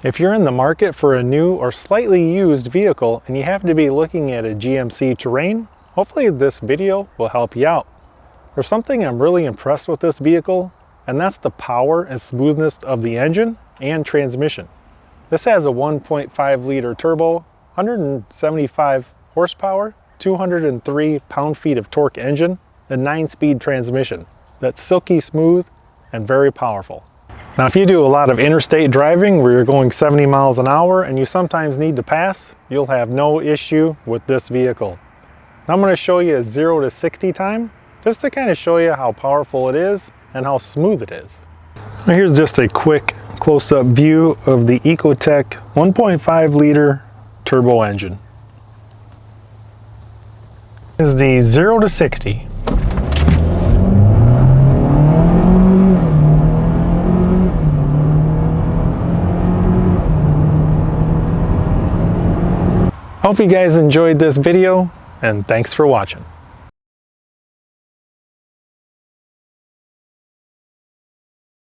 If you're in the market for a new or slightly used vehicle and you happen to be looking at a GMC Terrain, hopefully this video will help you out. There's something I'm really impressed with this vehicle, and that's the power and smoothness of the engine and transmission. This has a 1.5 liter turbo, 175 horsepower, 203 pound-feet of torque engine, and 9-speed transmission that's silky smooth and very powerful. Now, if you do a lot of interstate driving where you're going 70 miles an hour and you sometimes need to pass, you'll have no issue with this vehicle. Now I'm going to show you a 0 to 60 time, just to kind of show you how powerful it is and how smooth it is. Now here's just a quick close-up view of the Ecotec 1.5 liter turbo engine. This is the 0 to 60. Hope you guys enjoyed this video, and thanks for watching.